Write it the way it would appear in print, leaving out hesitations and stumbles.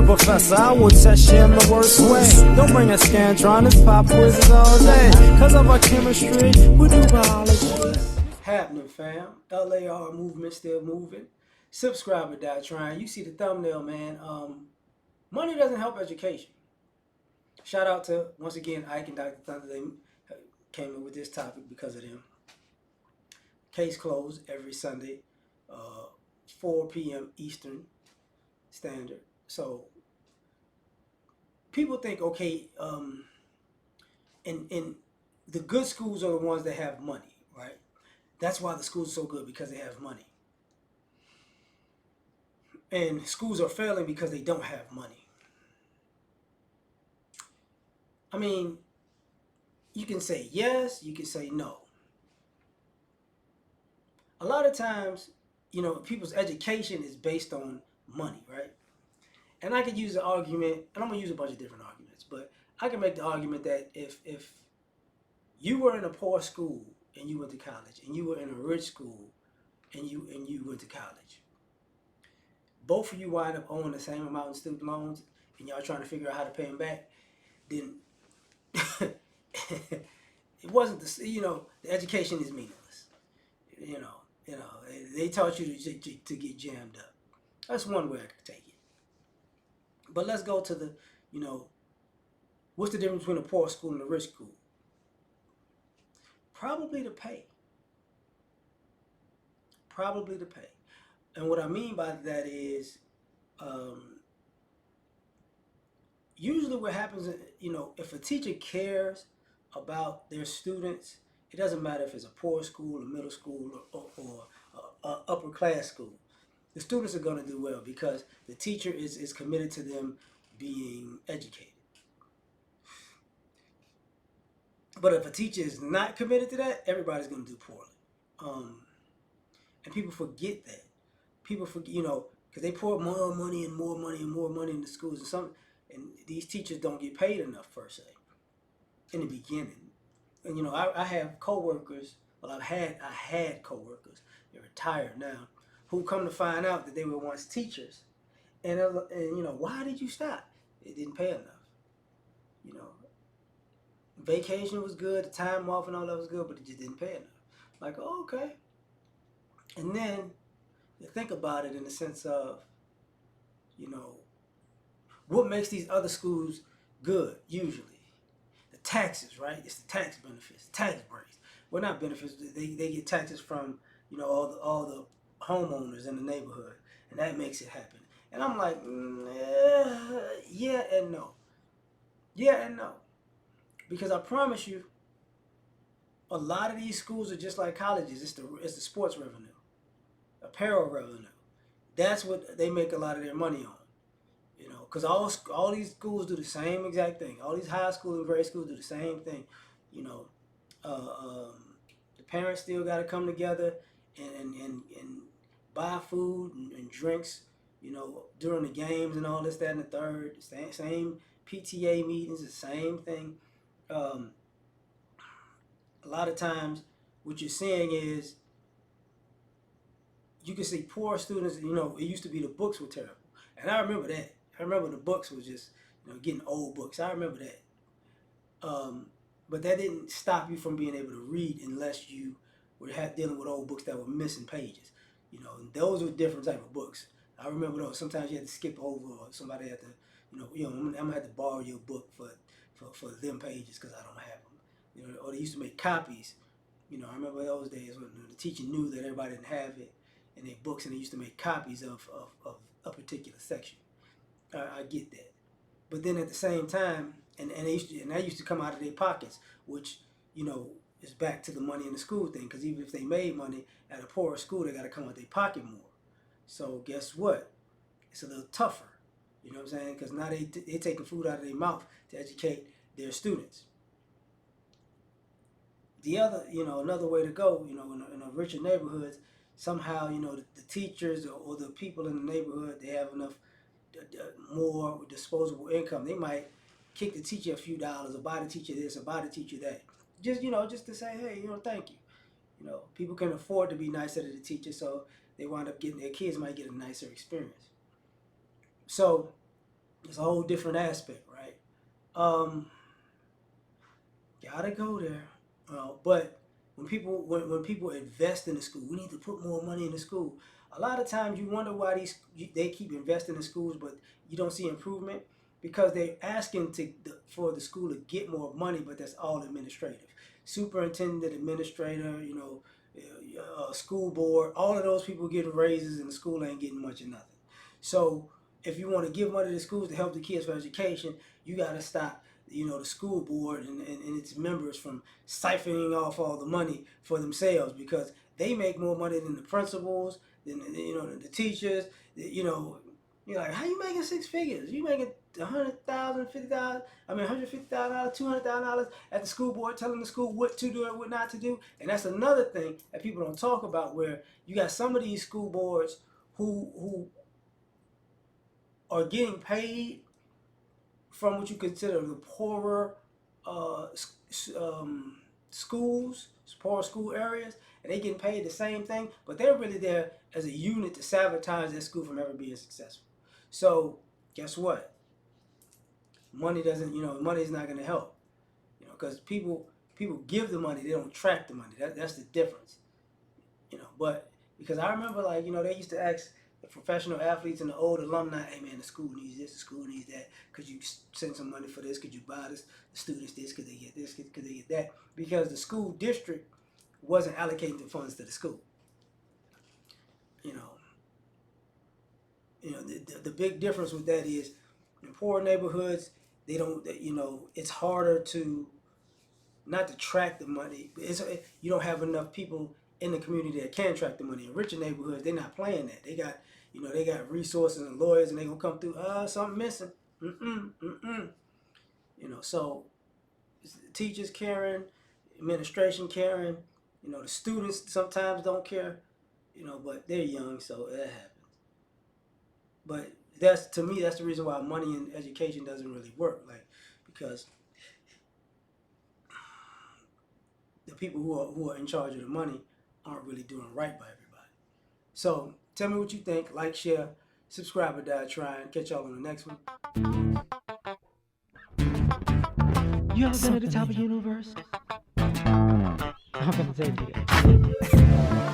professor, I will test you in the worst way. Don't bring a Scantron, pop quizzes all day. Cause of our chemistry, we do biology. Happening, fam. L.A.R. movement still moving. Subscribe or die trying. You see the thumbnail, man. Money doesn't help education. Shout out to, once again, Ike and Dr. Thunder. They came in with this topic because of them. Case closed every Sunday, 4 p.m. Eastern Standard. So people think, okay, and the good schools are the ones that have money, right? That's why the schools are so good, because they have money. And schools are failing because they don't have money. I mean, you can say yes, you can say no. A lot of times, people's education is based on money, right? And I could use the argument, and I'm going to use a bunch of different arguments, but I can make the argument that if you were in a poor school and you went to college, and you were in a rich school and you went to college, both of you wind up owing the same amount in student loans, and y'all trying to figure out how to pay them back, then it wasn't the education is meaningless. They taught you to get jammed up. That's one way I could take it. But let's go to the, what's the difference between a poor school and a rich school? Probably the pay. Probably the pay. And what I mean by that is, usually what happens, if a teacher cares about their students, it doesn't matter if it's a poor school, a middle school, or upper class school. The students are going to do well because the teacher is committed to them being educated. But if a teacher is not committed to that, everybody's going to do poorly. And people forget that. People forget, because they pour more money and more money and more money into schools, and these teachers don't get paid enough per se in the beginning. And I have coworkers. Well, I had coworkers. They're retired now, who come to find out that they were once teachers, and why did you stop? It didn't pay enough. Vacation was good, the time off and all that was good, but it just didn't pay enough. Like, oh, okay. And then you think about it in the sense of, what makes these other schools good usually? The taxes, right? It's the tax benefits, tax breaks. Well, not benefits. They get taxes from all the homeowners in the neighborhood, and that makes it happen. And I'm like, yeah and no, yeah and no, because I promise you, a lot of these schools are just like colleges. It's the sports revenue, apparel revenue. That's what they make a lot of their money on. Because all these schools do the same exact thing. All these high school and grade schools do the same thing. The parents still got to come together and buy food and drinks, during the games and all this, that, and the third. Same PTA meetings, the same thing. A lot of times, what you're seeing is, you can see poor students. It used to be the books were terrible, and I remember that. I remember the books was just, getting old books. I remember that. But that didn't stop you from being able to read unless you were dealing with old books that were missing pages. And those were different type of books. I remember those. Sometimes you had to skip over, or somebody had to, I'm gonna have to borrow your book for them pages because I don't have them. Or they used to make copies. I remember those days when the teacher knew that everybody didn't have it in their books, and they used to make copies of a particular section. I get that, but then at the same time, and that used to come out of their pockets, which is back to the money in the school thing. Because even if they made money at a poorer school, they got to come out of their pocket more. So guess what? It's a little tougher. You know what I'm saying? Because now they taking food out of their mouth to educate their students. The other, another way to go, in a richer neighborhoods, somehow, the teachers or the people in the neighborhood, they have enough more disposable income. They might kick the teacher a few dollars, or buy the teacher this, or buy the teacher that. Just to say, hey, thank you. People can afford to be nicer to the teacher, so they wind up their kids might get a nicer experience. So It's a whole different aspect, right? Um, Gotta go there. But when people invest in the school, we need to put more money in the school. A lot of times you wonder why they keep investing in schools, but you don't see improvement because they're asking for the school to get more money, but that's all administrative. Superintendent, administrator, school board, all of those people getting raises, and the school ain't getting much of nothing. So if you want to give money to schools to help the kids for education, you got to stop the school board and its members from siphoning off all the money for themselves because they make more money than the principals, than the teachers. You're like, how you making six figures? You making $100,000, $50,000, $150,000, $200,000 at the school board, telling the school what to do and what not to do. And that's another thing that people don't talk about, where you got some of these school boards who are getting paid from what you consider the poorer uh, schools, poor school areas, and they getting paid the same thing, but they're really there as a unit to sabotage that school from ever being successful. So guess what? Money is not going to help. Because people give the money, they don't track the money. That's the difference. But because I remember, like, they used to ask the professional athletes and the old alumni, hey man, the school needs this, the school needs that. Could you send some money for this? Could you buy this? The students this? Could they get this? Could they get that? Because the school district wasn't allocating the funds to the school. You know, the big difference with that is in poor neighborhoods, they don't. It's harder to not to track the money. You don't have enough people in the community that can track the money. In richer neighborhoods, they're not playing that. They got resources and lawyers, and they gonna come through. Something missing. Mm. So teachers caring, administration caring. The students sometimes don't care. But they're young, so that happens. But that's to me, that's the reason why money in education doesn't really work. Like, because the people who are in charge of the money aren't really doing right by everybody. So tell me what you think. Like, share, subscribe, or die trying. Catch y'all on the next one. You ever been at the top of the universe? I'm gonna take you there.